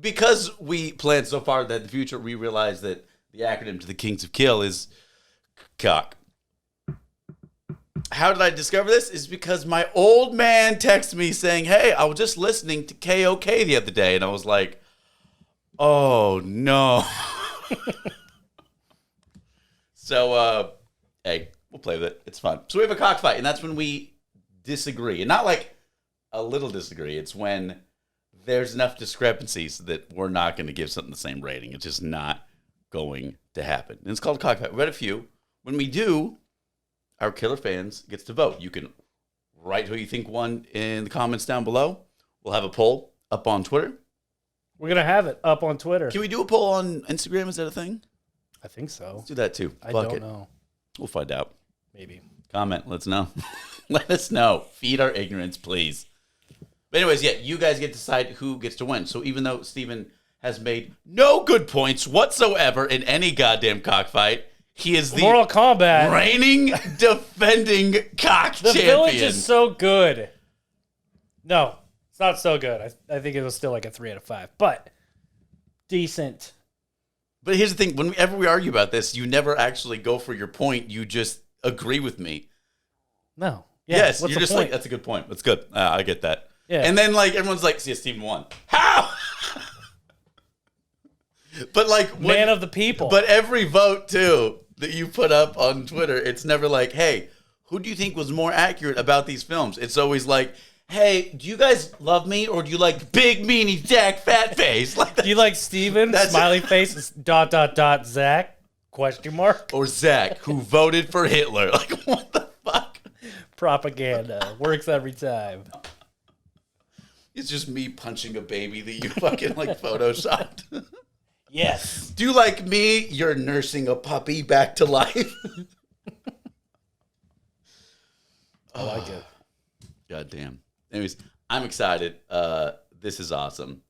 because we planned so far that in the future we realized that the acronym to the Kings of Kill is KoK. How did I discover this? Is because my old man texted me saying, hey, I was just listening to KoK the other day. And I was like, oh, no. So, hey, we'll play with it. It's fun. So we have a KoK fight, and that's when we disagree. And not like a little disagree. It's when there's enough discrepancies that we're not going to give something the same rating. It's just not going to happen. And it's called KoK fight. We read a few. When we do, our killer fans gets to vote. You can write who you think won in the comments down below. We'll have a poll up on Twitter. We're going to have it up on Twitter. Can we do a poll on Instagram? Is that a thing? I think so. Let's do that too. I don't know. We'll find out. Maybe. Comment. Let us know. Let us know. Feed our ignorance, please. But anyways, yeah, you guys get to decide who gets to win. So even though Steven has made no good points whatsoever in any goddamn cockfight, he is the Mortal Kombat reigning, defending KoK champion. The Village is so good. No, it's not so good. I think it was still like a 3 out of 5, but decent. But here's the thing. Whenever we argue about this, you never actually go for your point. You just agree with me. No. Yeah, yes, you're just like, that's a good point. That's good. I get that. Yeah. And then like everyone's like, see, Steven won. How? But like man of the people. But every vote too that you put up on Twitter, it's never like, hey, who do you think was more accurate about these films? It's always like, hey, do you guys love me or do you like big meanie Zack fat face? Like do you like Steven? Smiley face Zack? Question mark? Or Zack, who voted for Hitler. Like what the fuck? Propaganda. Works every time. It's just me punching a baby that you fucking like photoshopped. Yes. Do you like me? You're nursing a puppy back to life. I like it. God damn. Anyways, I'm excited. This is awesome.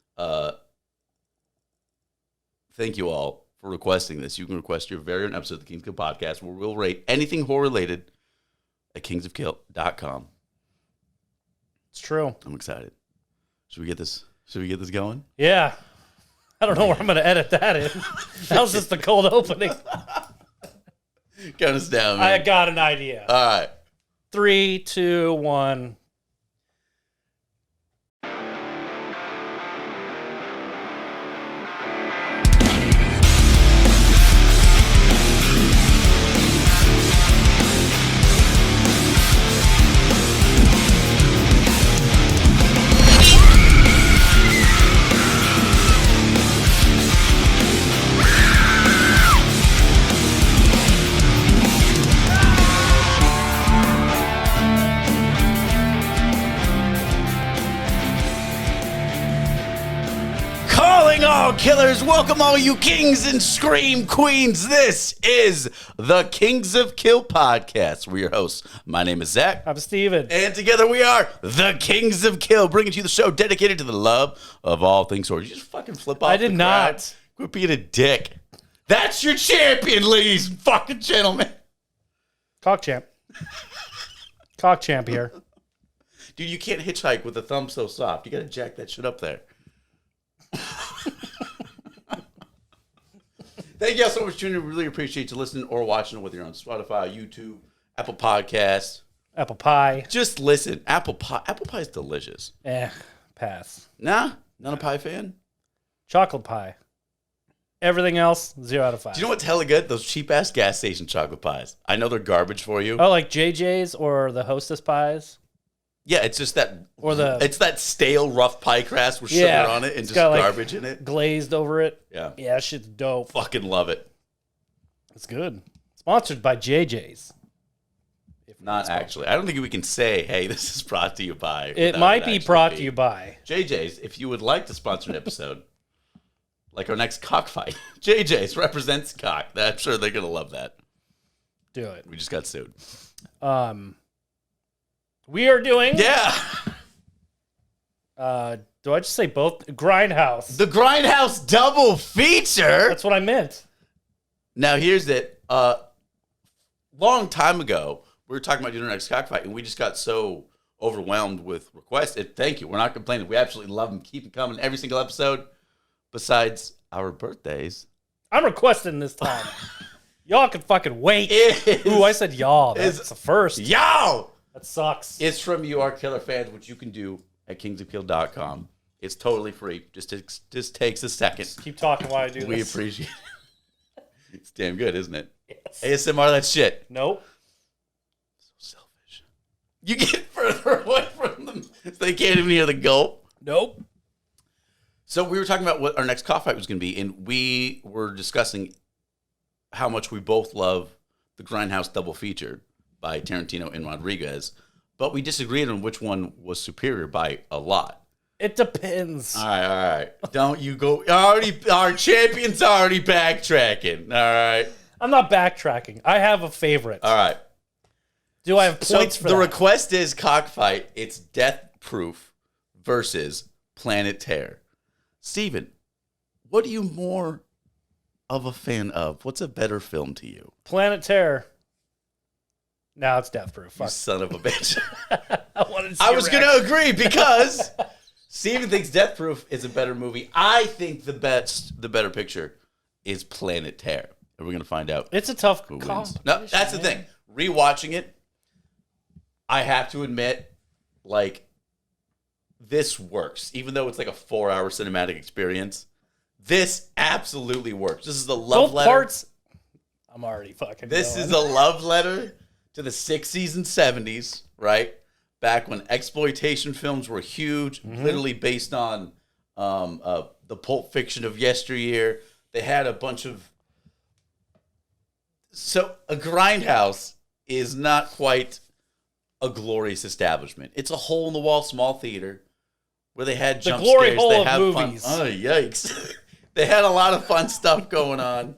Thank you all for requesting this. You can request your very own episode of the Kings of Kill podcast where we'll rate anything horror related at kingsofkill.com. It's true. I'm excited. Should we get this going? Yeah. I don't know where I'm going to edit that in. That was just the cold opening. Count us down, man. I got an idea. All right. 3, 2, 1. All killers, welcome all you kings and scream queens. This is the Kings of Kill podcast. We're your hosts. My name is Zack. I'm Steven. And together we are the Kings of Kill, bringing to you the show dedicated to the love of all things horror. You just fucking flip off. I did not. Quit being a dick. That's your champion, ladies and fucking gentlemen. KoK champ. KoK champ here. Dude, you can't hitchhike with a thumb so soft. You gotta jack that shit up there. Thank you all so much for tuning in. We really appreciate you listening or watching, whether you're on Spotify, YouTube, Apple Podcasts. Apple pie. Just listen. Apple pie is delicious. Pass. Nah? Not a pie fan? Chocolate pie. Everything else, 0 out of 5. Do you know what's hella good? Those cheap-ass gas station chocolate pies. I know they're garbage for you. Oh, like JJ's or the Hostess pies? Yeah, it's just that, or it's that stale rough pie crust with sugar on it and just garbage in it. Glazed over it. Yeah. Yeah, that shit's dope. Fucking love it. It's good. Sponsored by JJ's. If not actually. I don't think we can say, hey, this is brought to you by. It might be brought to you by. JJ's, if you would like to sponsor an episode, like our next KoK fight, JJ's represents KoK. I'm sure they're going to love that. Do it. We just got sued. We are doing... Yeah. Do I just say both? Grindhouse. The Grindhouse double feature. That's what I meant. Now, here's it. Long time ago, we were talking about doing our next KoK fight, and we just got so overwhelmed with requests. And thank you. We're not complaining. We absolutely love them. Keep them coming every single episode. besides our birthdays. I'm requesting this time. Y'all can fucking wait. Ooh, I said y'all. That's the first. Yo! That sucks. It's from You Are Killer fans, which you can do at kingsappeal.com. It's totally free. Just takes a second. Just keep talking while I do this. We appreciate it. It's damn good, isn't it? Yes. ASMR that shit. Nope. So selfish. You get further away from them so they can't even hear the gulp. Nope. So we were talking about what our next cockfight was going to be, and we were discussing how much we both love the Grindhouse double feature by Tarantino and Rodriguez, but we disagreed on which one was superior by a lot. It depends. All right. Don't you go. Our champion's already backtracking. All right. I'm not backtracking. I have a favorite. All right. Do I have points for the that? request is cockfight. It's Death Proof versus Planet Terror. Steven, what are you more of a fan of? What's a better film to you? Planet Terror. Now it's Death Proof. You Fuck. son of a bitch. I was going to agree because Steven thinks Death Proof is a better movie. I think the better picture is Planet Terror. And we're going to find out It's a tough who call. wins. No, that's the thing. Rewatching it, I have to admit, like, this works. Even though it's like a 4-hour cinematic experience, this absolutely works. This is the love Both letter. parts. I'm already fucking This going. is a love letter to the 60s and 70s, right? Back when exploitation films were huge, literally based on the Pulp Fiction of yesteryear. They had a bunch of... So a Grindhouse is not quite a glorious establishment. It's a hole-in-the-wall small theater where they had jump glory scares. hole They of have movies. fun. Oh, yikes. They had a lot of fun stuff going on.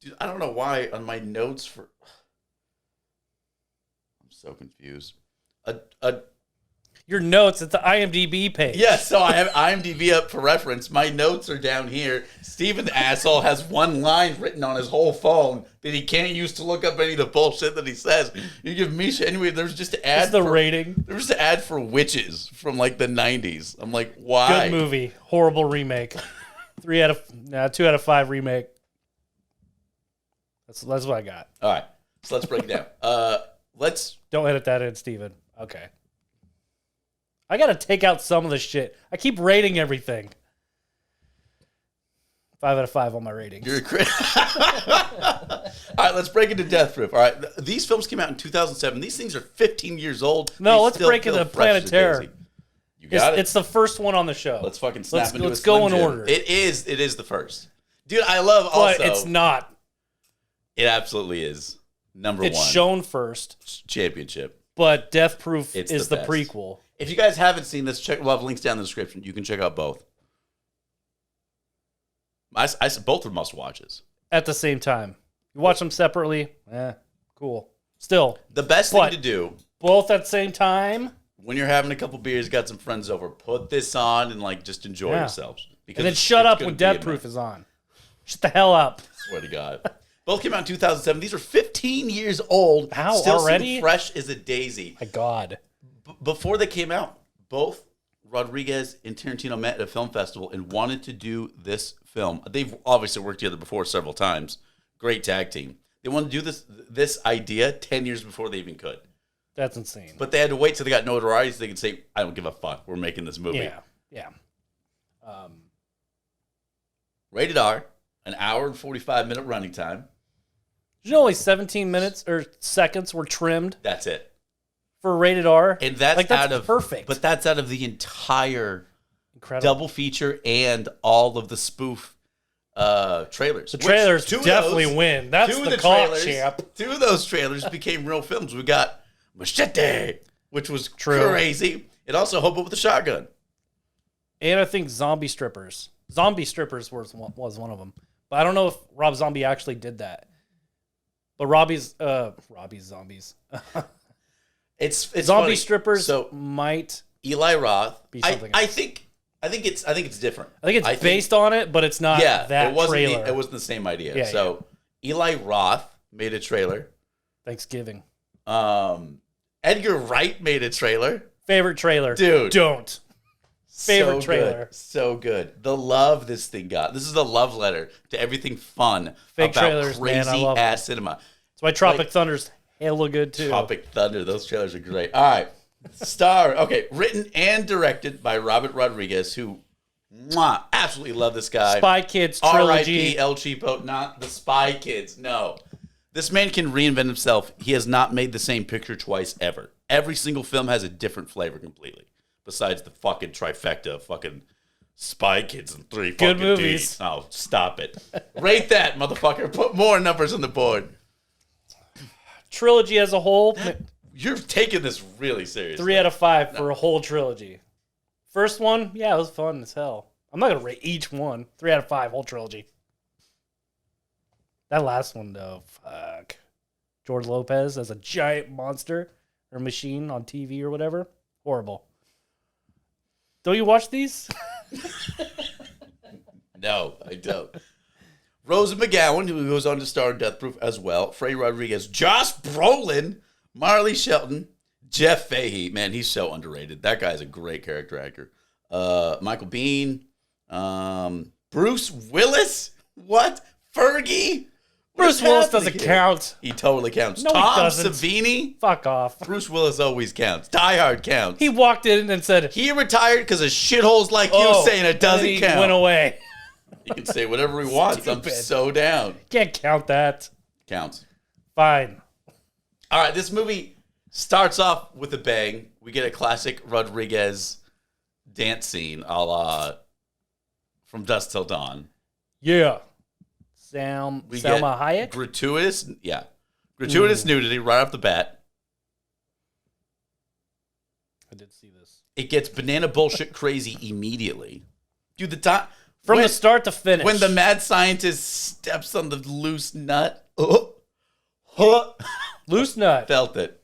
Dude, I don't know why on my notes for... I'm so confused. Your notes at the IMDb page. Yeah, so I have IMDb up for reference. My notes are down here. Steven, the asshole, has one line written on his whole phone that he can't use to look up any of the bullshit that he says. You give Misha... Anyway, there's just an ad It's the rating. There was an ad for Witches from, like, the 90s. I'm like, why? Good movie. Horrible remake. 2 out of 5 remake. That's what I got. All right, so let's break it down. Don't edit that in, Steven. Okay. I got to take out some of the shit. I keep rating everything. 5 out of 5 on my ratings. You're a critic. All right, let's break into Death Proof. All right, these films came out in 2007. These things are 15 years old. No, They let's still break feel into fresh Planet as Terror. daisy. You got it. It's the first one on the show. Let's fucking snap into let's a go Slim in Jim. order. It is the first. Dude, I love also. But it's not. It absolutely is. Number It's one. shown first, Championship. but Death Proof It's is the the best. prequel. If you guys haven't seen this, we'll have links down in the description. You can check out both. Both are must-watches. At the same time. You watch them separately, cool. Still, The best thing to do both at the same time, when you're having a couple beers, got some friends over, put this on and like just enjoy yourselves. Because and then shut up when Death Proof is on. Shut the hell up. Swear to God. Both came out in 2007. These are 15 years old. How, Still already? seem fresh as a daisy. My God. Before they came out, both Rodriguez and Tarantino met at a film festival and wanted to do this film. They've obviously worked together before several times. Great tag team. They wanted to do this idea 10 years before they even could. That's insane. But they had to wait till they got notoriety so they could say, I don't give a fuck. We're making this movie. Yeah. Rated R, an hour and 45-minute running time. You know, only 17 minutes or seconds were trimmed That's it. for rated R. And that's out of perfect. But that's out of the entire Incredible. double feature and all of the spoof trailers. The trailers Which, two of definitely those- win. That's two of the trailers- cock champ. Two of those trailers became real films. We got Machete, which was True. crazy. It also Hobo with a Shotgun. And I think Zombie Strippers. Zombie Strippers was one of them. But I don't know if Rob Zombie actually did that. But Robbie's Zombies. It's Zombie funny. Strippers So might Eli Roth. be I something think it's different. I think it's based on it, but it's not that it wasn't trailer. it wasn't the same idea. Yeah, So Eli Roth made a trailer. Thanksgiving. Edgar Wright made a trailer. Favorite trailer. Dude. Don't. Favorite trailer. So good. The love this thing got. This is a love letter to everything fun Fake about trailers, man, I crazy love ass cinema. That's why Tropic Thunder's hella good too. Tropic Thunder. Those trailers are great. All right. Star. Okay. Written and directed by Robert Rodriguez, who absolutely love this guy. Spy Kids trilogy. R.I.P. El Cheapo. Not the Spy Kids. No. This man can reinvent himself. He has not made the same picture twice ever. Every single film has a different flavor completely. Besides the fucking trifecta of fucking Spy Kids and 3 Good fucking movies. D's. Oh, stop it. Rate that, motherfucker. Put more numbers on the board. Trilogy as a whole, You're taking this really seriously. 3 out of 5 for a whole trilogy. First one, yeah, it was fun as hell. I'm not gonna rate each one. 3 out of 5, whole trilogy. That last one though, fuck. George Lopez as a giant monster or machine on TV or whatever. Horrible. Don't you watch these? No, I don't. Rosa McGowan, who goes on to star in Death Proof as well. Frey Rodriguez, Josh Brolin, Marley Shelton, Jeff Fahey. Man, he's so underrated. That guy's a great character actor. Michael Biehn, Bruce Willis. What? Fergie? Bruce Willis doesn't count. He totally counts. No, he Tom doesn't. Savini. Fuck off. Bruce Willis always counts. Die Hard counts. He walked in and said, He retired because of shitholes like you saying it doesn't and he count. went away. He can say whatever he wants. I'm Stupid. so down. Can't count that. Counts. Fine. All right, this movie starts off with a bang. We get a classic Rodriguez dance scene a la From Dusk Till Dawn. Yeah. Salma Hayek? Gratuitous nudity right off the bat. I did see this. It gets banana bullshit crazy immediately. Dude, From the start to finish. When the mad scientist steps on the loose nut. Loose nut. Felt it.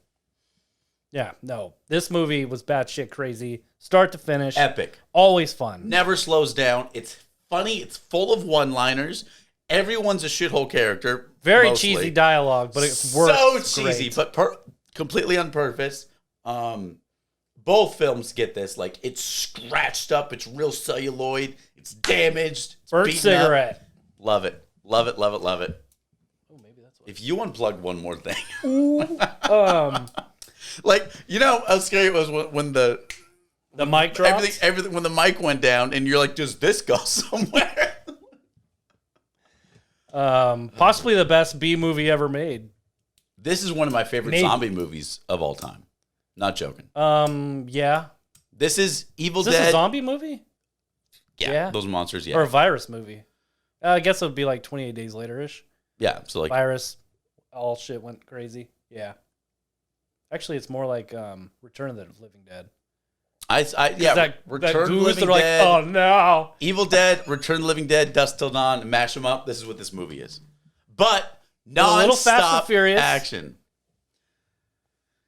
Yeah, no. This movie was batshit crazy. Start to finish. Epic. Always fun. Never slows down. It's funny. It's full of one-liners. Everyone's a shithole character. Very mostly. cheesy dialogue, but it works. So cheesy, great. but completely on purpose. Both films get this. Like, it's scratched up. It's real celluloid. It's damaged. It's Burnt beaten cigarette. up. Love it. Love it. Love it. Love it. Oh, maybe that's what. If you unplug one more thing. Like, you know how scary it was when the mic dropped? everything when the mic went down and you're like, does this go somewhere? Possibly the best B movie ever made. This is one of my favorite zombie movies of all time. Not joking. Yeah. This is Evil Is this Dead. a zombie movie? Yeah, those monsters, yeah. Or a virus movie? I guess it would be like 28 Days Later-ish. Yeah, so like... Virus, all shit went crazy. Yeah. Actually, it's more like Return of the Living Dead. Return of the Living like, Dead. oh no. Evil Dead, Return of the Living Dead, Dusk Till Dawn, mash them up. This is what this movie is. But A little Fast and non-stop Furious. action.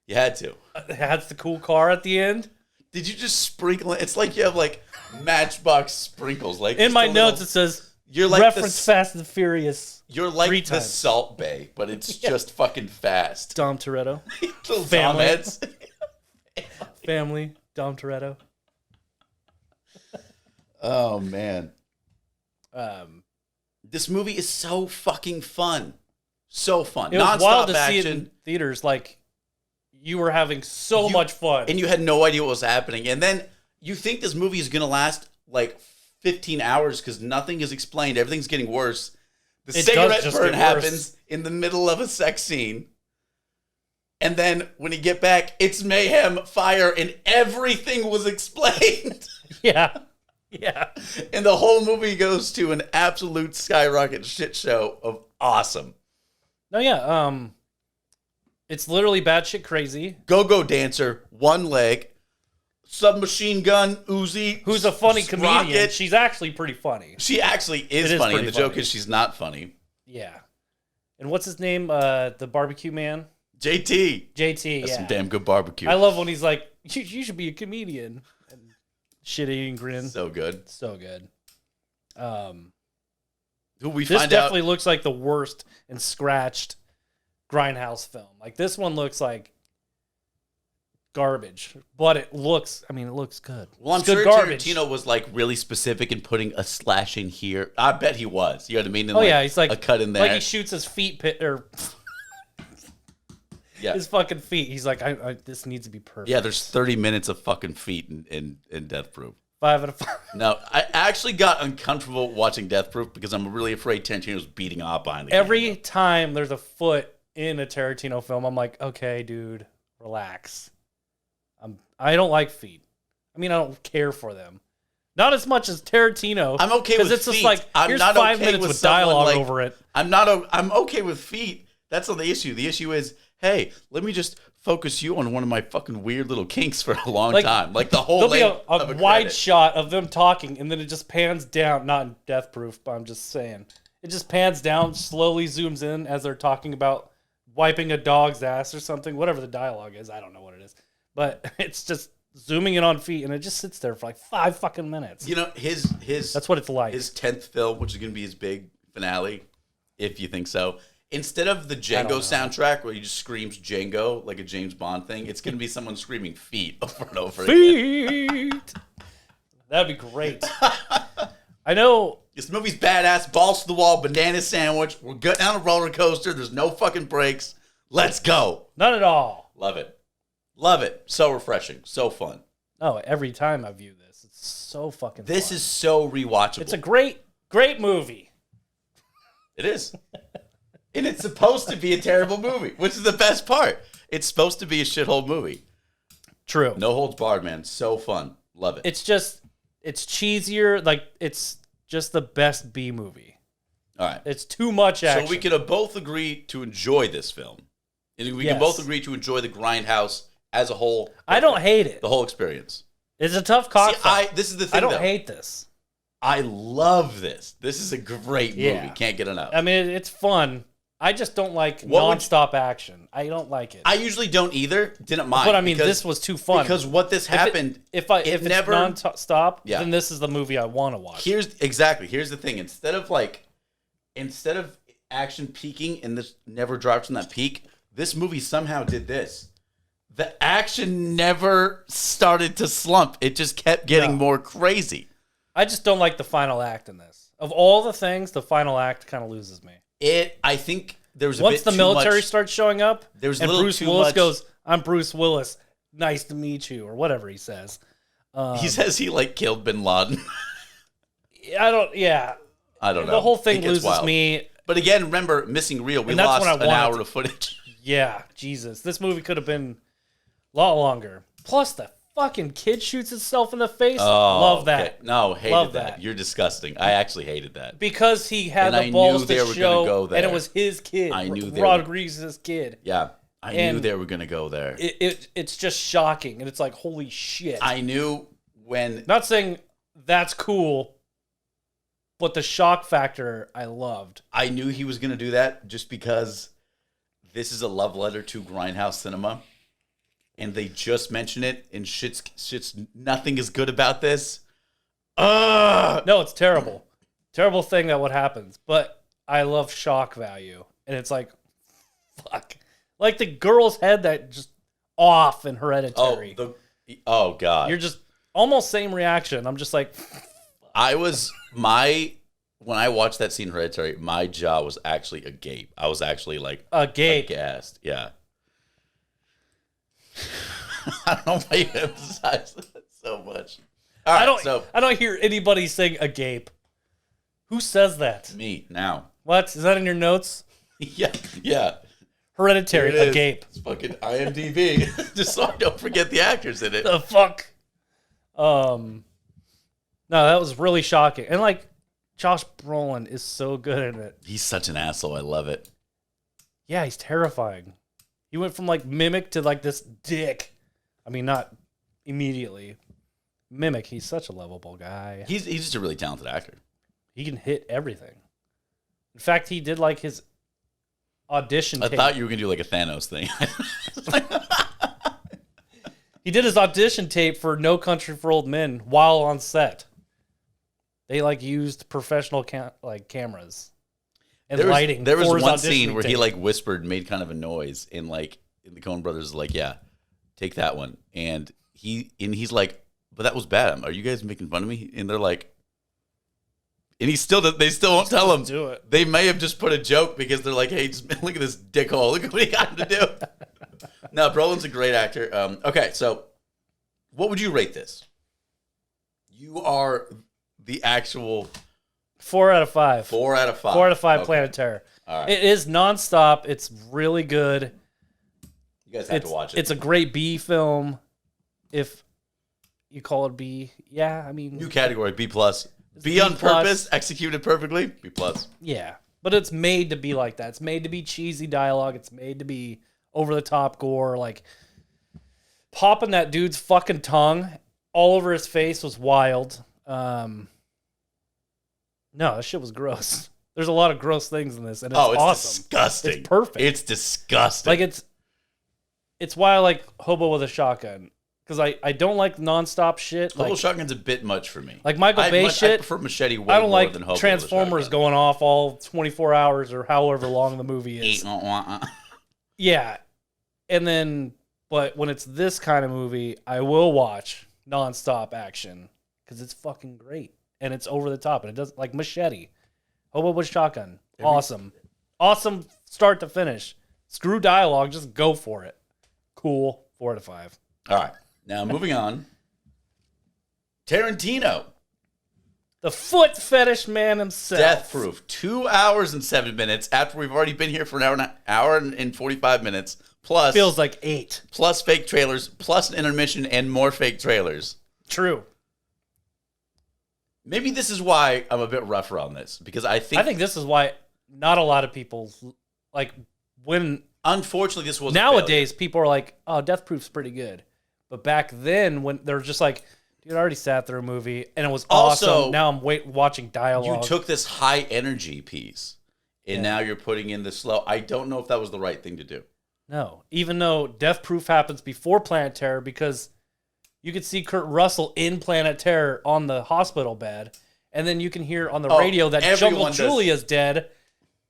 You had to. It has the cool car at the end. Did you just sprinkle it? It's like you have like Matchbox sprinkles. Like In just my a little- notes, it says You're like reference Fast and Furious. You're like 3 the times. Salt Bay, but it's just fucking fast. Dom Toretto. Little Family. Tom heads. Family. Dom Toretto. Oh man. This movie is so fucking fun. So fun. It was Non-stop wild to see action. it in theaters. Like, you were having so much fun. And you had no idea what was happening. And then you think this movie is going to last like 15 hours because nothing is explained. Everything's getting worse. The cigarette burn happens in the middle of a sex scene. And then when you get back, it's mayhem, fire, and everything was explained. Yeah. Yeah. And the whole movie goes to an absolute skyrocket shit show of awesome. No, yeah. It's literally batshit crazy. Go-go dancer, one leg, submachine gun, Uzi. Who's a funny comedian. rocket. She's actually pretty funny. She actually is It funny. is And the pretty joke funny. is she's not funny. Yeah. And what's his name? The barbecue man? JT. JT, That's yeah. some damn good barbecue. I love when he's like, you should be a comedian. And shit-eating grin. So good. So good. Who we This find definitely out. looks like the worst and scratched Grindhouse film. Like, this one looks like garbage, but it looks good. Well, I'm It's good sure garbage. Tarantino was like really specific in putting a slash in here. I bet he was. You know what I mean? And, He's like a cut in there. Like he shoots his feet or his fucking feet. He's like, I this needs to be perfect. Yeah, there's 30 minutes of fucking feet in Death Proof. 5 out of 5. No, I actually got uncomfortable watching Death Proof because I'm really afraid Tarantino's beating up behind the Every camera. time there's a foot in a Tarantino film, I'm like, okay, dude, relax. I don't like feet. I mean, I don't care for them. Not as much as Tarantino. I'm okay with it's feet. just like, I'm here's not 5 okay minutes with with dialogue someone, like, over it. I'm okay with feet. That's not the issue. The issue is, hey, let me just focus you on one of my fucking weird little kinks for a long time. Like the whole There'll be length a of a wide credit. shot of them talking, and then it just pans down. Not in Death Proof, but I'm just saying. It just pans down, slowly zooms in as they're talking about wiping a dog's ass or something. Whatever the dialogue is, I don't know what it is. But it's just zooming in on feet, and it just sits there for like 5 fucking minutes. You know, his That's what it's like. his 10th film, which is going to be his big finale, if you think so. Instead of the Django soundtrack where he just screams Django like a James Bond thing, it's going to be someone screaming feet over and over again. Feet! That'd be great. I know. This movie's badass, balls to the wall, banana sandwich. We're getting on a roller coaster. There's no fucking brakes. Let's go. Not at all. Love it. Love it. So refreshing. So fun. Oh, every time I view this, it's so fucking This fun. is so rewatchable. It's a great movie. It is. And it's supposed to be a terrible movie, which is the best part. It's supposed to be a shithole movie. True. No holds barred, man. So fun. Love it. It's cheesier. Like, it's just the best B movie. All right. It's too much action. So we can both agree to enjoy this film. And we can both agree to enjoy the Grindhouse as a whole. I don't hate it. The whole experience. It's a tough cockfight. This is the thing, I don't though. hate this. I love this. This is a great movie. Yeah. Can't get enough. I mean, it's fun. I just don't like nonstop action. I don't like it. I usually don't either. Didn't mind. But I mean, this was too fun. Because what this happened, if it's non-stop, Yeah. then this is the movie I want to watch. Here's the thing. Instead of action peaking and this never drops from that peak, this movie somehow did this. The action never started to slump. It just kept getting more crazy. I just don't like the final act in this. Of all the things, the final act kind of loses me. I think there was once the military starts showing up, there's and a little Bruce too Willis much. goes, "I'm Bruce Willis. Nice to meet you," or whatever he says. He says he killed Bin Laden. I don't know. The The whole thing It gets loses wild. me. But again, remember, missing reel. We And that's lost what I an wanted hour of footage. Yeah, Jesus. This movie could have been a lot longer. Plus, the fucking kid shoots itself in the face. Love that. Okay. No, hated Love that. that. You're disgusting. I actually hated that. Because he had And I the balls knew they to were show, gonna go there. and it was his kid. I knew they Rodriguez's kid. Yeah. I knew And they were going to go there. It's just shocking, and it's like, holy shit. I knew when... Not saying that's cool, but the shock factor I loved. I knew he was going to do that just because this is a love letter to Grindhouse cinema. And they just mention it, and shit's nothing is good about this. No, it's terrible. Terrible thing that what happens. But I love shock value. And it's like, fuck. Like the girl's head that just off in Hereditary. Oh, God. You're just almost same reaction. I'm just like, when I watched that scene in Hereditary, my jaw was actually agape. I was actually like agape. aghast. Yeah. I don't know why you emphasize that so much. All right, I don't hear anybody saying agape. Who says that? Me now. What? Is that in your notes? Yeah. Hereditary, Here it is. agape. It's fucking IMDb. Just so I don't forget the actors in it. The fuck? No, that was really shocking. And like, Josh Brolin is so good in it. He's such an asshole. I love it. Yeah, he's terrifying. He went from like Mimic to like this dick. I mean, not immediately. Mimic, he's such a lovable guy. He's just a really talented actor. He can hit everything. In fact, he did like his audition tape. I thought you were going to do like a Thanos thing. He did his audition tape for No Country for Old Men while on set. They like used professional cameras and lighting. There was for his one audition scene where he tape. like whispered, made kind of a noise, and like the Coen Brothers was like, yeah, take that one. And he's like, but that was bad. Are you guys making fun of me? And they're like, and they still won't tell him. Do it. They may have just put a joke because they're like, hey, just look at this dickhole. Look at what he got him to do. No, Brolin's a great actor. Okay, so what would you rate this? You are the actual 4 out of 5. 4 out of 5. 4 out of 5. Okay. Planet Terror. All right. It is nonstop. It's really good. You guys have to watch it. It's a great B film. If you call it B, yeah. I mean, New category, B+. B on purpose, executed perfectly, B+. Yeah, but it's made to be like that. It's made to be cheesy dialogue. It's made to be over the top gore. Like popping that dude's fucking tongue all over his face was wild. No, that shit was gross. There's a lot of gross things in this, and it's awesome. Disgusting. It's perfect. It's disgusting. Like it's why I like Hobo with a Shotgun. Because I don't like nonstop shit. Hobo Like, Shotgun's a bit much for me. Like Michael Bay shit. I prefer Machete way I don't more like than Hobo Transformers with a Shotgun. going off all 24 hours or however long the movie is. Yeah. And then, but when it's this kind of movie, I will watch nonstop action because it's fucking great. And it's over the top. And it does, like Machete. Hobo with Shotgun. Awesome. Awesome start to finish. Screw dialogue. Just go for it. Cool. 4 out of 5. All right. Now, moving on. Tarantino. The foot fetish man himself. Death Proof. 2 hours and 7 minutes after we've already been here for an hour and 45 minutes. Plus. Feels like 8. Plus fake trailers. Plus an intermission and more fake trailers. True. Maybe this is why I'm a bit rougher on this. Because I think this is why not a lot of people, like, when... Unfortunately, this was nowadays, people are like, oh, Death Proof's pretty good. But back then, when they're just like, dude, I already sat through a movie, and it was awesome. Also, now I'm watching dialogue. You took this high energy piece, and now you're putting in the slow. I don't know if that was the right thing to do. No. Even though Death Proof happens before Planet Terror, because you could see Kurt Russell in Planet Terror on the hospital bed, and then you can hear on the radio that Jungle Julia's dead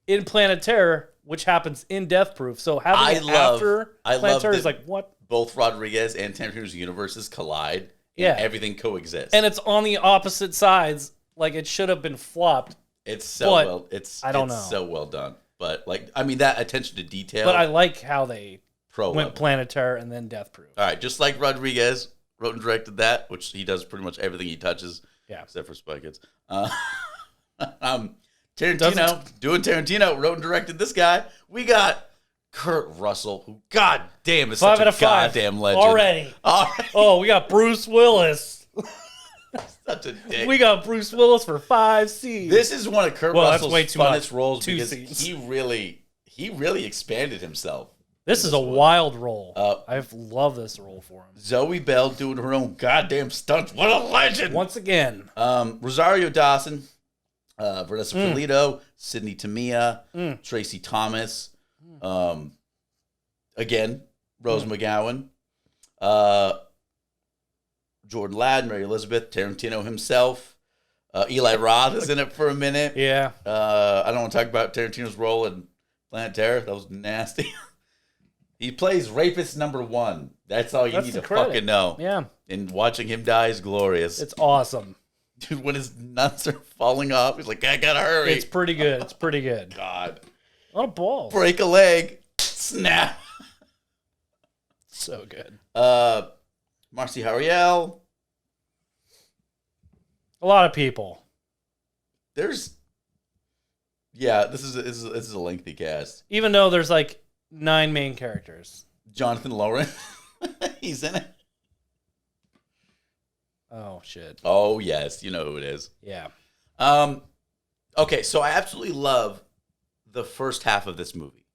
in Planet Terror, which happens in Death Proof. So having after Planet Terror is like, what? Both Rodriguez and Tarantino's universes collide. And everything coexists. And it's on the opposite sides. Like, it should have been flopped. It's so well. I don't know. So well done. But like, I mean, that attention to detail. But I like how they went level. Planet Terror and then Death Proof. All right, just like Rodriguez wrote and directed that, which he does pretty much everything he touches. Yeah. Except for Spy Kids. Tarantino doing Tarantino wrote and directed this guy. We got Kurt Russell, who goddamn is 5 such out a of 5 goddamn legend. Already. Oh, we got Bruce Willis. Such a dick. We got Bruce Willis for 5 scenes. This is one of Kurt Russell's way too funnest much. roles 2 because scenes. he really expanded himself. This is a wild role. I love this role for him. Zoe Bell doing her own goddamn stunts. What a legend! Once again. Rosario Dawson, Vanessa Polito, Sidney Tamia, Tracy Thomas, again, Rose McGowan, Jordan Ladd, Mary Elizabeth, Tarantino himself, Eli Roth is in it for a minute. Yeah. I don't want to talk about Tarantino's role in Planet Terror. That was nasty. He plays rapist number 1. That's all you need to fucking know. Yeah. And watching him die is glorious. It's awesome. Dude, when his nuts are falling off, he's like, I gotta hurry. It's pretty good. It's pretty good. God. A lot of balls. Break a leg. Snap. So good. Marcy Hariel. A lot of people. This is a lengthy cast. Even though there's like 9 main characters. Jonathan Lawrence. He's in it. Oh, shit. Oh, yes. You know who it is. Yeah. Okay, so I absolutely love the first half of this movie.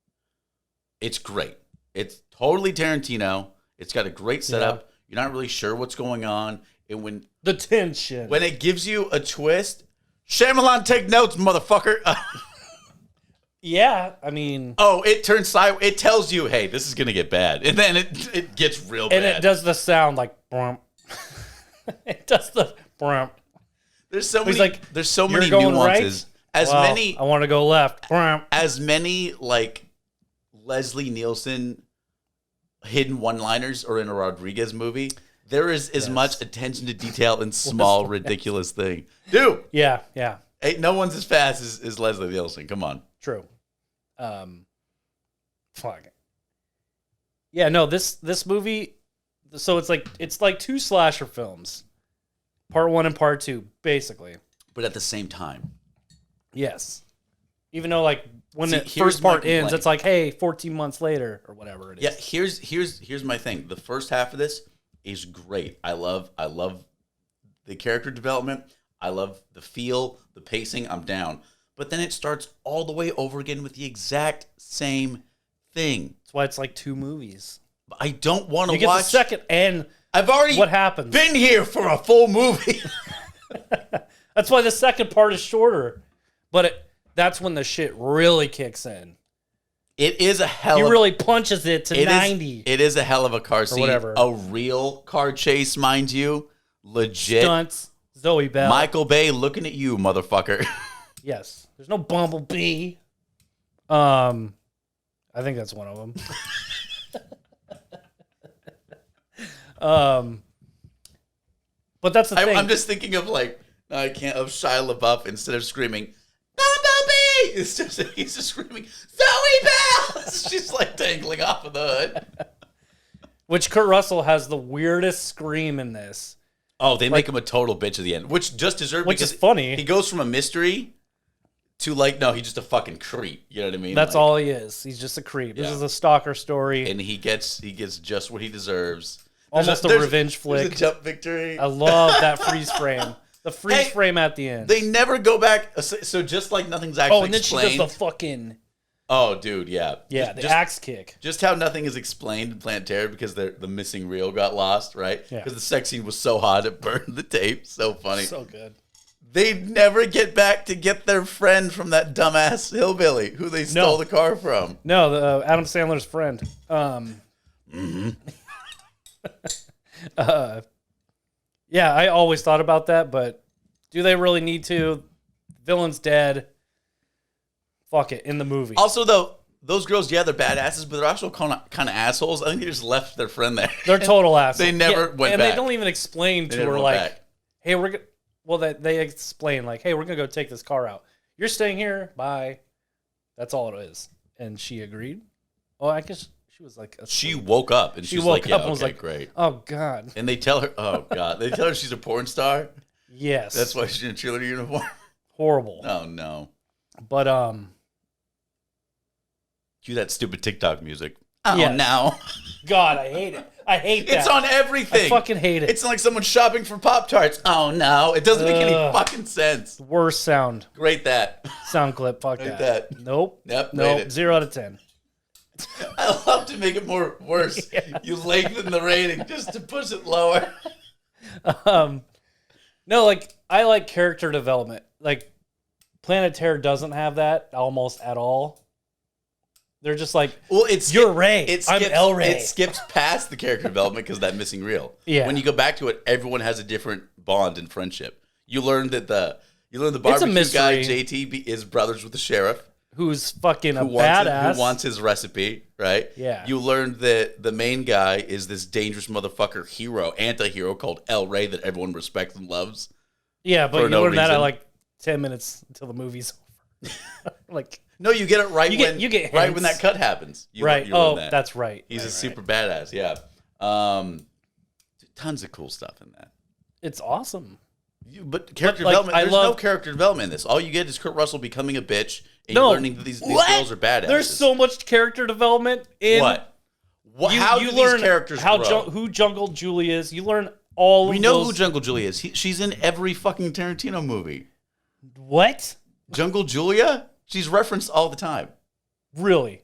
It's great. It's totally Tarantino. It's got a great setup. Yeah. You're not really sure what's going on. And when the tension. When it gives you a twist, Shyamalan, take notes, motherfucker. Yeah, I mean... Oh, it turns sideways. It tells you, hey, this is going to get bad. And then it gets real bad. And it does the sound like... It does the... There's so many, like, there's so many nuances. Right? Many... I want to go left. As many, like, Leslie Nielsen hidden one-liners are in a Rodriguez movie. There is as much attention to detail in small, ridiculous thing. Dude! Yeah. Ain't no one's as fast as Leslie Nielsen. Come on. True. Fuck. Yeah, no, this movie, so it's like two slasher films. Part 1 and part 2, basically. But at the same time. Yes. Even though, like, when the here's first part my ends, complaint. it's like, hey, 14 months later, or whatever it is. Yeah, here's my thing. The first half of this is great. I love the character development. I love the feel, the pacing. I'm down. But then it starts all the way over again with the exact same thing. That's why it's like 2 movies. I don't want to watch. You get the second, and I've already what happens? been here for a full movie. That's why the second part is shorter. But that's when the shit really kicks in. It is a hell He of... really punches it to 90. It is a hell of a car scene. whatever. A real car chase, mind you. Legit. Stunts. Zoe Bell. Michael Bay looking at you, motherfucker. Yes. There's no Bumblebee. I think that's one of them. But that's the thing. I'm just thinking of of Shia LaBeouf instead of screaming, Bumblebee! He's just screaming, Zoe Bell! She's like dangling off of the hood. Which Kurt Russell has the weirdest scream in this. Oh, they make him a total bitch at the end, which just deserved Which because is funny. He goes from a mystery to no, he's just a fucking creep. You know what I mean? That's all he is. He's just a creep. This is a stalker story. And he gets just what he deserves. Almost a revenge flick. There's a jump victory. I love that freeze frame. The freeze frame at the end. They never go back. So just like nothing's actually and then explained. she does the fucking... Oh, dude, yeah. Yeah, the axe kick. Just how nothing is explained in Planet Terror because the missing reel got lost, right? Yeah. Because the sex scene was so hot it burned the tape. So funny. So good. They never get back to get their friend from that dumbass hillbilly who they stole the car from. No, the Adam Sandler's friend. Yeah, I always thought about that, but do they really need to? Villain's dead. Fuck it, in the movie. Also, though, those girls, they're badasses, but they're also kind of assholes. I think they just left their friend there. They're total assholes. They never went back. And they don't even explain to her, like, back. hey, they explain, like, hey, we're going to go take this car out. You're staying here. Bye. That's all it is. And she agreed. Oh, I guess she was like... She woke up, and she was woke like, up and was okay, like, great. Oh, God. And they tell her, they tell her she's a porn star? Yes. That's why she's in a cheerleader uniform? Horrible. Oh, no. But, Cue that stupid TikTok music. Oh, yes. no. God, I hate it. I hate that. It's on everything. I fucking hate it. It's like someone shopping for Pop-Tarts. Oh, no. It doesn't make any fucking sense. Worst sound. Great that. Sound clip. Fuck Like that. that. Nope. Yep, Nope. 0 out of 10. I love to make it worse. Yeah. You lengthen the rating just to push it lower. No, like, I like character development. Like, Planet Terror doesn't have that almost at all. They're just like, well, you're Ray. I'm El Ray. It skips past the character development because of that missing reel. Yeah. When you go back to it, everyone has a different bond and friendship. You learn that the barbecue guy JT is brothers with the sheriff, who's fucking a badass. Who wants his recipe, right? Yeah. You learned that the main guy is this dangerous motherfucker anti-hero called El Ray that everyone respects and loves. Yeah, but you no learn that at reason. like 10 minutes until the movie's over. Like, no, you get it right you get right when that cut happens. You right. learn that. That's right. He's right, a super badass. Yeah. Tons of cool stuff in that. It's awesome. But character like, development, there's no character development in this. All you get is Kurt Russell becoming a bitch and you're learning that these girls are badasses. There's so much character development in what? How do these characters grow? Who Jungle Julie is. You learn all of We know those. who Jungle Julia is. She's in every fucking Tarantino movie. What? Jungle Julia? She's referenced all the time. Really?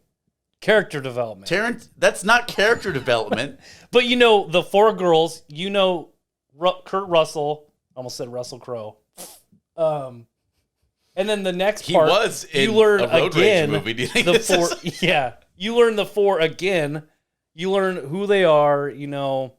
Character development. That's not character development. But you know the 4 girls, you know Kurt Russell, almost said Russell Crowe. And then the next part, he was in you learn a road again rage movie. Do you think the this 4 is... Yeah. You learn the 4 again. You learn who they are, you know.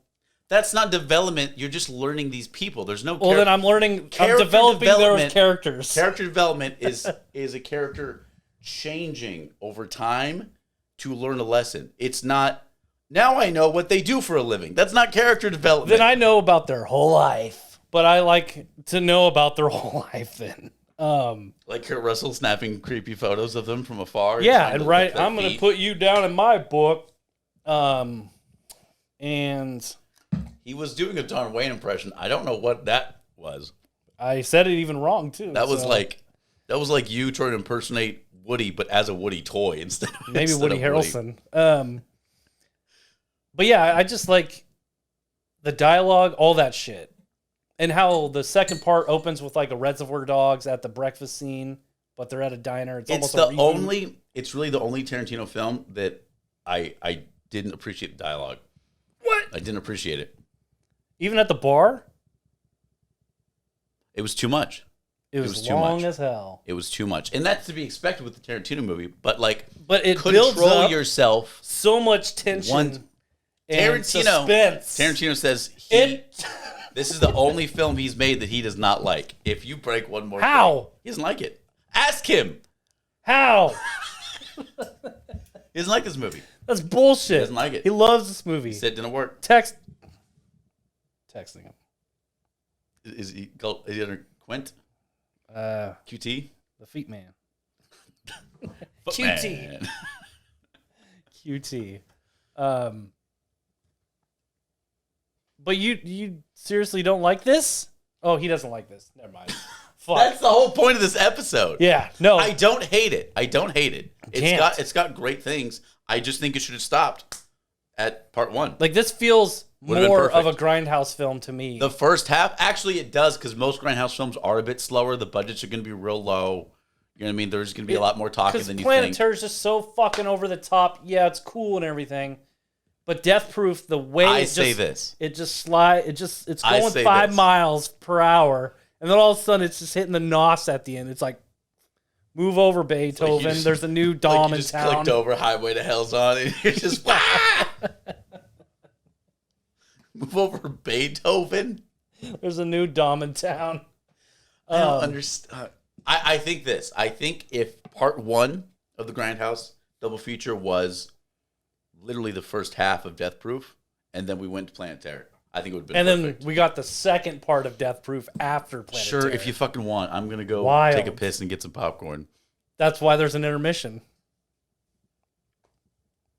That's not development. You're just learning these people. There's no Well, then I'm developing their characters. Character development is a character changing over time to learn a lesson. It's not Now I know what they do for a living. That's not character development. Then I know about their whole life, but I like to know about their whole life then. Like Kurt Russell snapping creepy photos of them from afar. Yeah, and right, I'm going to put you down in my book. And he was doing a John Wayne impression. I don't know what that was. I said it even wrong too. That was like you trying to impersonate Woody, but as a Woody toy instead. Maybe Woody Harrelson. But yeah, I just like the dialogue, all that shit. And how the second part opens with like a Reservoir Dogs at the breakfast scene, but they're at a diner. It's almost it's really the only Tarantino film that I didn't appreciate the dialogue. What? I didn't appreciate it. Even at the bar? It was too much. It was too long as hell. It was too much. And that's to be expected with the Tarantino movie, but it builds up yourself. So much tension and suspense. Tarantino says this is the only film he's made that he does not like. If you break one more thing, he doesn't like it. Ask him. How? He doesn't like this movie. That's bullshit. He doesn't like it. He loves this movie. He said it didn't work. Texting him. Is he under Quint? QT? The Feet Man. QT. QT. But you seriously don't like this? Oh, he doesn't like this. Never mind. Fuck. That's the whole point of this episode. Yeah, no. I don't hate it. It's got great things. I just think it should have stopped at part 1. Like, this feels more of a Grindhouse film to me. The first half, actually it does, because most Grindhouse films are a bit slower. The budgets are going to be real low. You know what I mean? There's going to be a lot more talking than you think. Because Planet Terror is just so fucking over the top. Yeah, it's cool and everything. But Death Proof, the way it's going 5 miles per hour, and then all of a sudden it's just hitting the nos at the end. It's like, move over, Beethoven. There's a new Dom in town. Clicked over, Highway to Hell's on, and you're just move over, Beethoven. There's a new Dom in town. I don't understand. I think this. I think if part 1 of the Grindhouse double feature was literally the first half of Death Proof, and then we went to Planet Terror, I think it would have been perfect. Then we got the second part of Death Proof after Planet Terror. Sure, if you fucking want. I'm going to go take a piss and get some popcorn. That's why there's an intermission.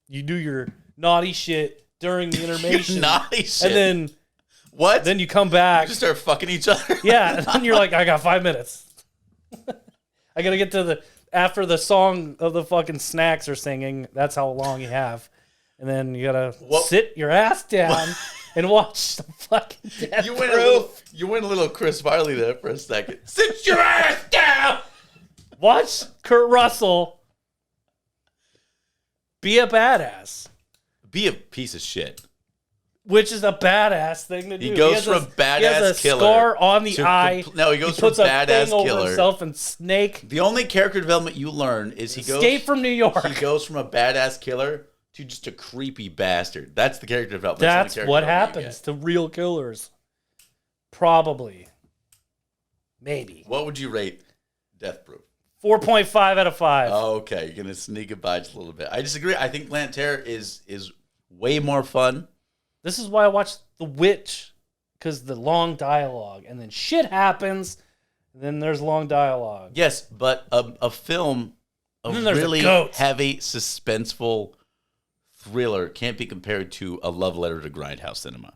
You do your naughty shit during the intermission. Naughty shit? And then... What? Then you come back. You just start fucking each other? Yeah, and then you're like, I got 5 minutes. I got to get to after the song of the fucking snacks are singing, that's how long you have. And then you got to sit your ass down and watch the fucking Death Proof. You went a little Chris Farley there for a second. Sit your ass down! Watch Kurt Russell be a badass. Be a piece of shit. Which is a badass thing to do. He goes from badass killer. He has a scar on the eye. No, he goes from badass killer. Over himself and Snake. The only character development you learn is Escape from New York. He goes from a badass killer to just a creepy bastard. That's the character development. That's what happens to real killers. Probably. Maybe. What would you rate Death Proof? 4.5 out of 5. Oh, okay, you're gonna sneak it by just a little bit. I disagree. I think Planet Terror is way more fun. This is why I watched The Witch, because the long dialogue, and then shit happens, and then there's long dialogue. Yes, but a film, a really heavy, suspenseful thriller can't be compared to a love letter to Grindhouse cinema.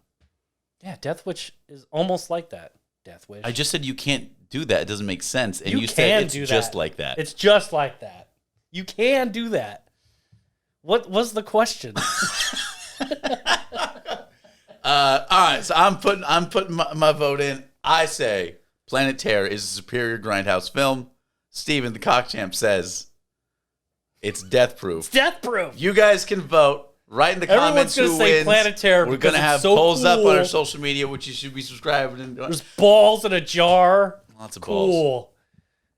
Yeah, Death Wish is almost like that. Death Wish. I just said you can't do that. It doesn't make sense. And you said it's just like that. It's just like that. You can do that. What was the question? All right, so I'm putting my vote in. I say Planet Terror is a superior Grindhouse film. Steven, the cock champ, says it's Death Proof. It's Death Proof. You guys can vote. Write in the comments who wins. Planet Terror. We're gonna have polls up on our social media, which you should be subscribed. There's balls in a jar. Lots of balls.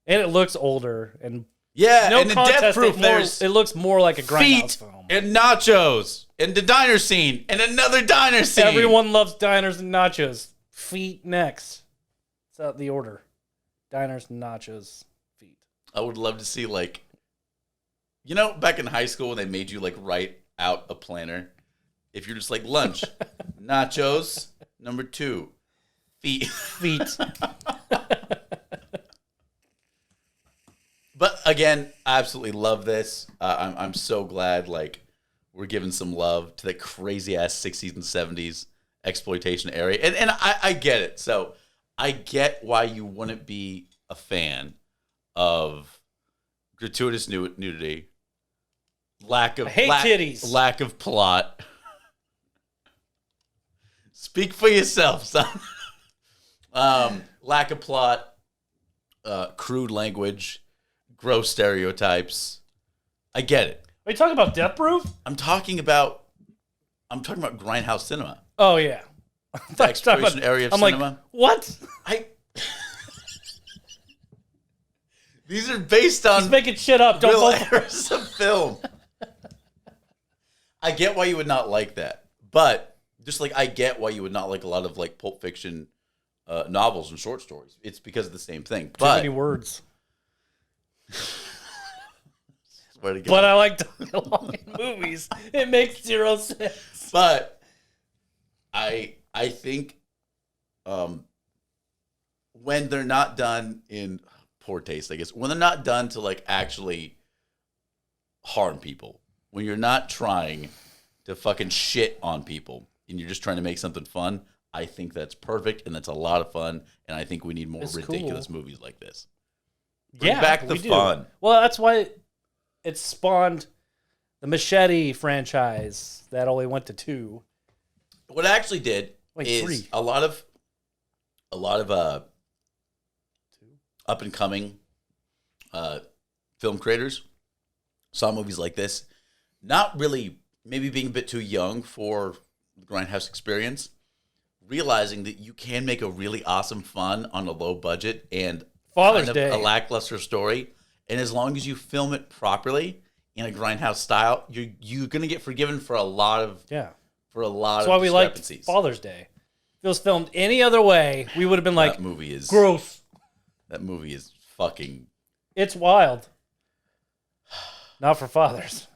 And it looks older and no and in Death Proof, it looks more like a Grindhouse film. And nachos. And the diner scene. And another diner scene. Everyone loves diners and nachos. Feet next. It's out the order. Diners, nachos, feet. I would love to see, back in high school when they made you, write out a planner. If you're just like lunch, nachos, number 2, feet. But again, I absolutely love this. I'm so glad like we're giving some love to that crazy ass 60s and 70s exploitation area, and I get it. So I get why you wouldn't be a fan of gratuitous nudity, titties, lack of plot. Speak for yourself, son. Lack of plot, crude language, gross stereotypes. I get it. Are you talking about Death Proof? I'm talking about Grindhouse cinema. Oh yeah, The exploitation area of cinema. Like, what? These are based on He's making shit up. Don't real fall eras of film. I get why you would not like that, but just like I get why you would not like a lot of like Pulp Fiction novels and short stories. It's because of the same thing. Too many words. But I like dialogue in movies. It makes 0 sense. But I think when they're not done in poor taste, I guess, when they're not done to like actually harm people, when you're not trying to fucking shit on people and you're just trying to make something fun, I think that's perfect and that's a lot of fun. And I think we need more ridiculous movies like this. Bring back the fun. Well, that's why it spawned the Machete franchise that only went to 2. What it actually did is 3. a lot of up and coming film creators saw movies like this, not really maybe being a bit too young for the Grindhouse experience, realizing that you can make a really awesome fun on a low budget and Father's Day, a lackluster story, and as long as you film it properly in a Grindhouse style, you're gonna get forgiven for a lot of That's why we liked Father's Day. If it was filmed any other way, we would have been like, that movie is gross. That movie is fucking. It's wild. Not for fathers.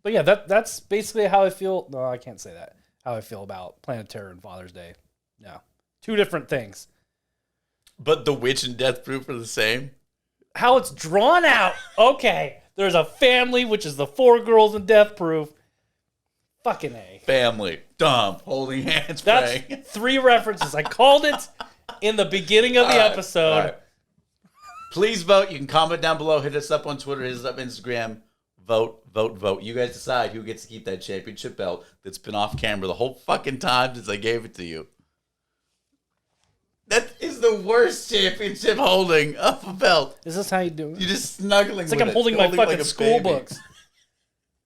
But yeah, that's basically how I feel. No, I can't say that. How I feel about Planet Terror and Father's Day. No, 2 different things. But The Witch and Death Proof are the same. How it's drawn out. Okay, there's a family, which is the 4 girls in Death Proof. Fucking A. Family. Dumb. Holding hands. That's praying. 3 references. I called it in the beginning of the episode. All right. Please vote. You can comment down below. Hit us up on Twitter. Hit us up on Instagram. Vote, vote, vote. You guys decide who gets to keep that championship belt that's been off camera the whole fucking time since I gave it to you. That is the worst championship holding of a belt. Is this how you do it? You're just snuggling It's like with I'm holding my fucking like school books.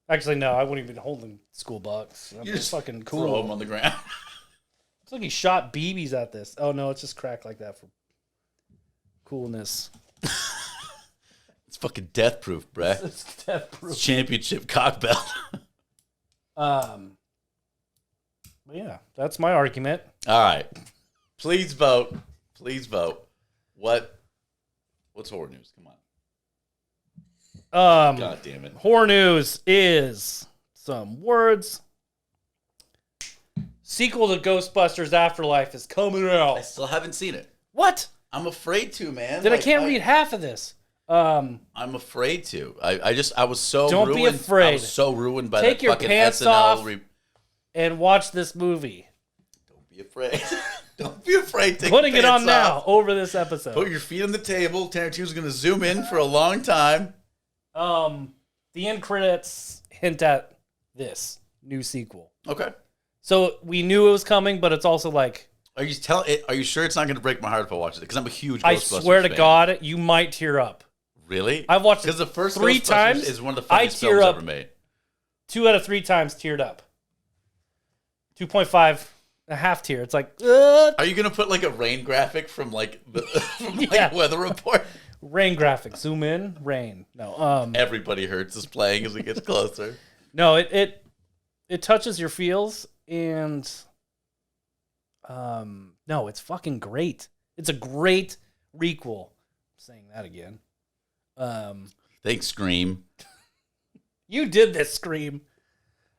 Actually, no, I wouldn't even holding school books. I'm You're just fucking cool. Throw them on the ground. It's like he shot BBs at this. Oh, no, it's just cracked like that for coolness. It's fucking death proof, bruh. It's death proof. It's championship cock belt. But yeah, that's my argument. All right. Please vote. Please vote. What's horror news? Come on. God damn it. Horror news is some words. Sequel to Ghostbusters Afterlife is coming out. I still haven't seen it. What? I'm afraid to, man. Then I can't read half of this. I'm afraid to. I was so Don't ruined. be afraid. I was so ruined by Take that your fucking pants SNL off and watch this movie. Don't be afraid. Don't be afraid. Take Putting your it on pants now off. over this episode. Put your feet on the table. Tarantino's going to zoom in for a long time. The end credits hint at this new sequel. Okay. So we knew it was coming, but it's also like, Are you sure it's not going to break my heart if I watch it? Because I'm a huge Ghostbusters I swear to fan. God, you might tear up. Really? I've watched it because the first 3 Ghostbusters times. is one of the I funniest tear films up ever made. 2 out of 3 times teared up. 2.5 a half tear. It's like, Are you gonna put like a rain graphic from like the from, like, Yeah. Weather Report? rain graphic. Zoom in, rain. No. Everybody Hurts is playing as it gets closer. No, it touches your feels and no, it's fucking great. It's a great requel. I'm saying that again. Thanks, Scream. You did this, Scream.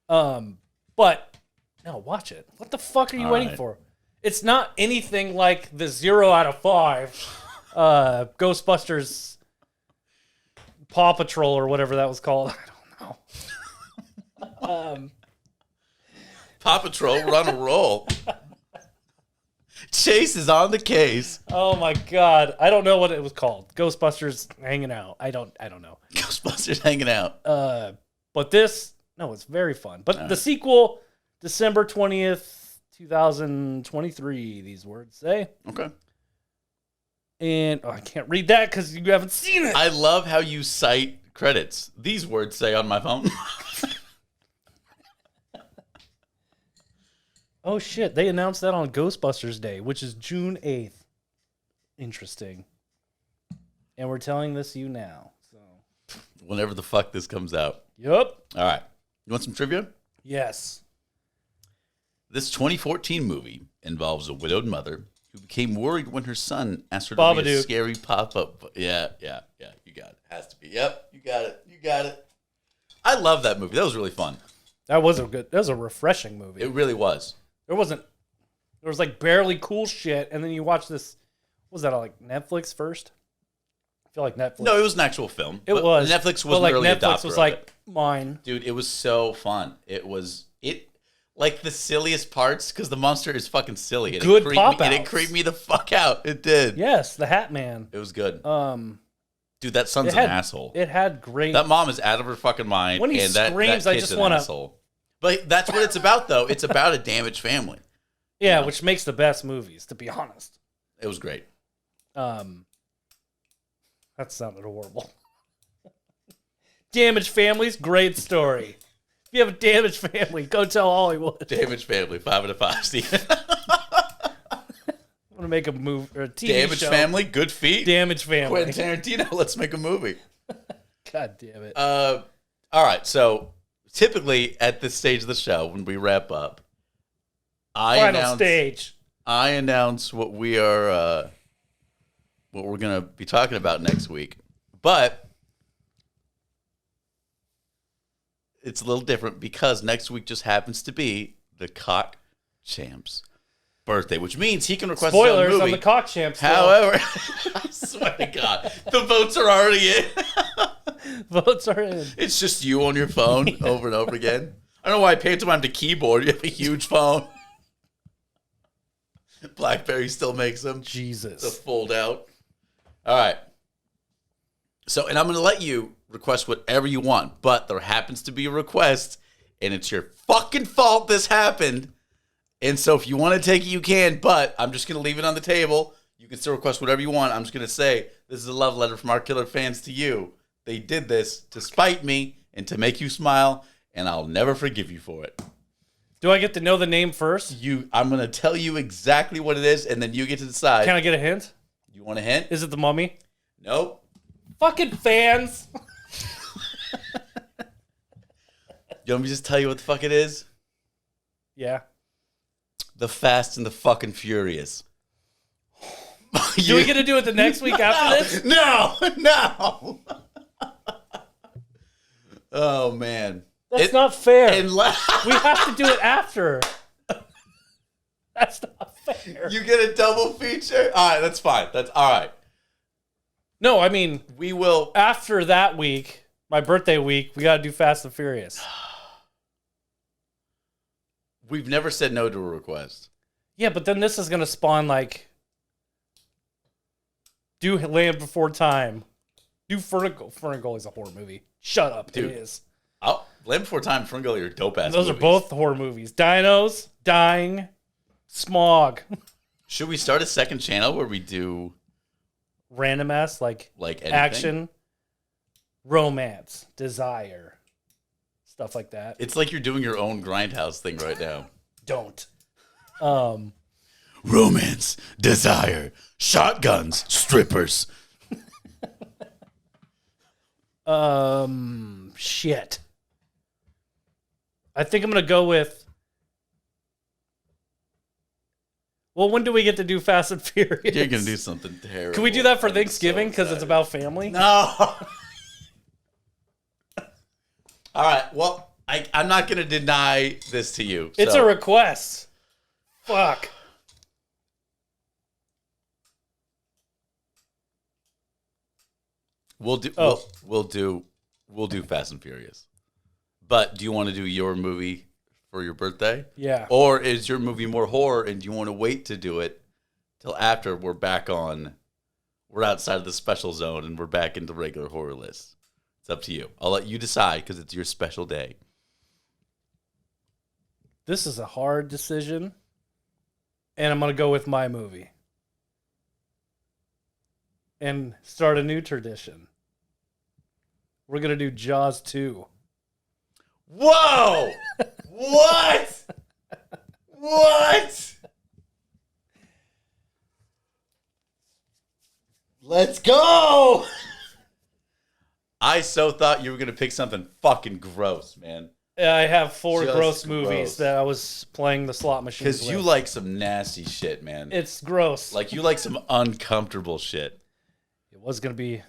But no, watch it. What the fuck are you All waiting right. for? It's not anything like the 0 out of 5 Ghostbusters Paw Patrol or whatever that was called. I don't know. Paw Patrol, we're on a roll. Chase is on the case. Oh my god, I don't know what it was called. Ghostbusters hanging out. I don't know. Ghostbusters hanging out. But this, no, it's very fun. But the sequel, December 20th, 2023. These words say. Okay. And I can't read that because you haven't seen it. I love how you cite credits. These words say on my phone. Oh shit! They announced that on Ghostbusters Day, which is June 8th. Interesting. And we're telling this you now. So. Whenever the fuck this comes out. Yep. All right. You want some trivia? Yes. This 2014 movie involves a widowed mother who became worried when her son asked her to read a Babadook. scary pop-up. Yeah. You got it. Has to be. Yep. You got it. I love that movie. That was really fun. That was a refreshing movie. It really was. There was like barely cool shit, and then you watch this. Was that on like Netflix first? I feel like Netflix. No, it was an actual film. It was. Netflix was but like early Netflix adopter was of like it. mine. Dude, it was so fun. It like the silliest parts because the monster is fucking silly. And Good it pop-outs. And it creeped me the fuck out. It did. Yes, the Hat Man. It was good. Dude, that It son's had an asshole. It had great. That mom is out of her fucking mind. When he and that screams, that I kid's just an wanna- asshole. But that's what it's about, though. It's about a damaged family. Yeah, which makes the best movies, to be honest. It was great. That sounded horrible. Damaged families, great story. If you have a damaged family, go tell Hollywood. Damaged family, 5 out of 5, Steven. I'm gonna make a movie or a TV Damaged show. family, good feet. Damaged family. Quentin Tarantino, let's make a movie. God damn it. All right, so typically at this stage of the show, when we wrap up, Final stage. I announce what we are, what we're gonna be talking about next week, but it's a little different because next week just happens to be the KoK Champ's birthday, which means he can request his own Spoilers movie. on the KoK Champ. However, I swear to God, the votes are already in. Votes are in. It's just you on your phone over and over again. I don't know why I pantomime to keyboard. You have a huge phone. BlackBerry still makes them. Jesus. It's a fold out. All right. So, and I'm going to let you request whatever you want, but there happens to be a request, and it's your fucking fault this happened. And so if you want to take it, you can, but I'm just going to leave it on the table. You can still request whatever you want. I'm just going to say, this is a love letter from our killer fans to you. They did this to spite me and to make you smile, and I'll never forgive you for it. Do I get to know the name first? I'm going to tell you exactly what it is, and then you get to decide. Can I get a hint? You want a hint? Is it the Mummy? Nope. Fucking fans. You want me to just tell you what the fuck it is? Yeah. The Fast and the fucking Furious. Do we get to do it the next week after this? No. Oh, man. That's not fair. Unless We have to do it after. That's not fair. you get a double feature. All right, that's fine. That's all right. No, I mean, We will. after that week, my birthday week, we got to do Fast and Furious. We've never said no to a request. Yeah, but then this is going to spawn like do Land Before Time. Do Ferngully. Ferngully is a horror movie. Shut up. Dude. It is. Land Before Time and Ferngully are dope ass. Those are both horror movies. Dinos, dying, smog. Should we start a second channel where we do Random ass, like anything? action, romance, desire, stuff like that. It's like you're doing your own Grindhouse thing right now. Don't. Romance, desire, shotguns, strippers. Shit. I think I'm gonna go with. Well, when do we get to do Fast and Furious? You're gonna do something terrible. Can we do that for I'm Thanksgiving? so Because it's excited. about family. No. All right. Well, I'm not going to deny this to you. It's a request. Fuck. We'll do Fast and Furious. But do you want to do your movie for your birthday? Yeah. Or is your movie more horror and do you want to wait to do it till after we're outside of the special zone and we're back into regular horror lists? It's up to you. I'll let you decide because it's your special day. This is a hard decision, and I'm going to go with my movie and start a new tradition. We're going to do Jaws 2. Whoa! What? What? Let's go! I so thought you were going to pick something fucking gross, man. I have 4 Just gross movies that I was playing the slot machines with. Because you like some nasty shit, man. It's gross. Like, you like some uncomfortable shit. It was going to be...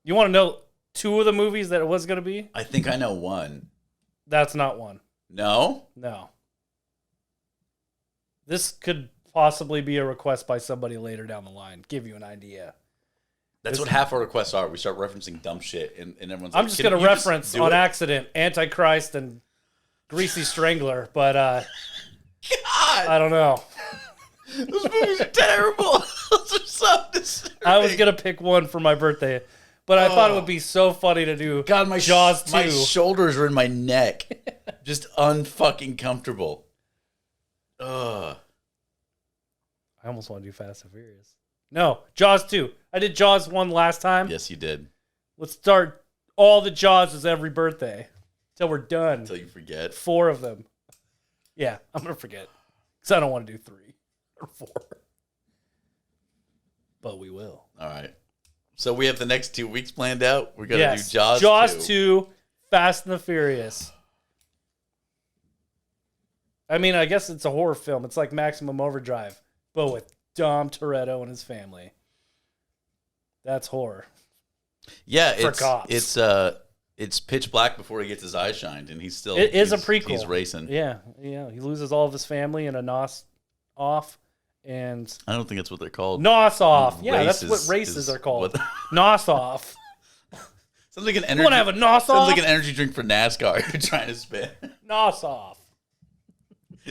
You want to know 2 of the movies that it was going to be? I think I know one. That's not one. No? No. This could possibly be a request by somebody later down the line. Give you an idea. That's what half our requests are. We start referencing dumb shit, and everyone's like, I'm just going to reference on accident Antichrist and Greasy Strangler, but God! I don't know. Those movies are terrible. Those are so disturbing. I was going to pick one for my birthday, but I thought it would be so funny to do my Jaws 2. My shoulders are in my neck. Just unfucking comfortable. Ugh. I almost want to do Fast and Furious. No, Jaws 2. I did Jaws 1 last time. Yes, you did. Let's start all the Jaws every birthday till we're done. Until you forget. 4 of them. Yeah, I'm going to forget. Because I don't want to do 3 or 4. But we will. All right. So we have the next 2 weeks planned out. We're going to do Jaws 2. Jaws 2, Fast and the Furious. I mean, I guess it's a horror film. It's like Maximum Overdrive, but with Dom Toretto and his family. That's horror. Yeah, for cops. It's pitch black before he gets his eyes shined, and he's still... It is a prequel. He's racing. Yeah. He loses all of his family in a NOS off, and... I don't think that's what they're called. NOS off. Yeah, that's what races are called. NOS off. Sounds like an energy... You want to have a NOS off? Sounds like an energy drink for NASCAR you're trying to spin. NOS off.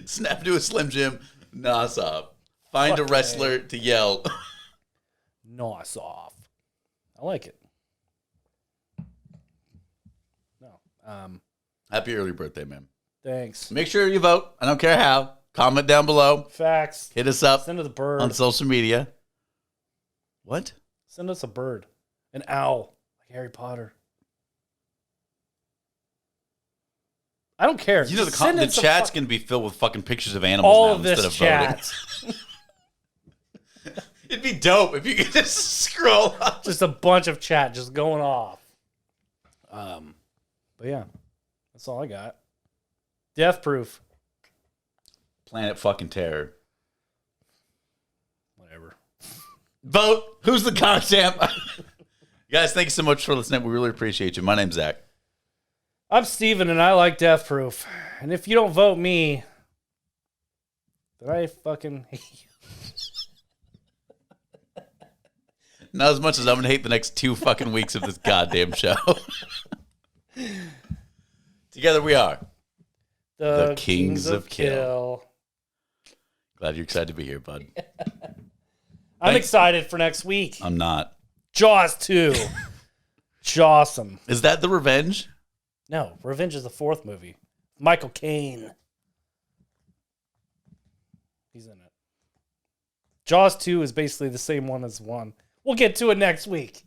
Snap to a Slim Jim, NOS off. Find a wrestler to yell. NOS off. I like it. No. Happy early birthday, man. Thanks. Make sure you vote. I don't care how. Comment down below. Facts. Hit us up. Send us a bird. On social media. What? Send us a bird. An owl. Like Harry Potter. I don't care. You know, the chat's going to be filled with fucking pictures of animals all now of this instead of chat. voting. It'd be dope if you could just scroll up. Just a bunch of chat just going off. But yeah, that's all I got. Death Proof. Planet fucking Terror. Whatever. Vote. Who's the cock champ? Guys, thank you so much for listening. We really appreciate you. My name's Zach. I'm Steven, and I like Death Proof. And if you don't vote me, then I fucking hate you. Not as much as I'm going to hate the next 2 fucking weeks of this goddamn show. Together we are the Kings of Kill. Glad you're excited to be here, bud. I'm excited for next week. I'm not. Jaws 2. Jawsome. Is that the Revenge? No, Revenge is the 4th movie. Michael Caine. He's in it. Jaws 2 is basically the same one as 1. We'll get to it next week.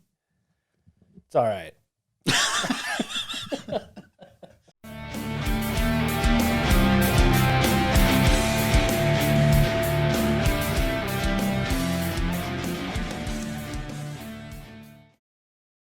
It's all right.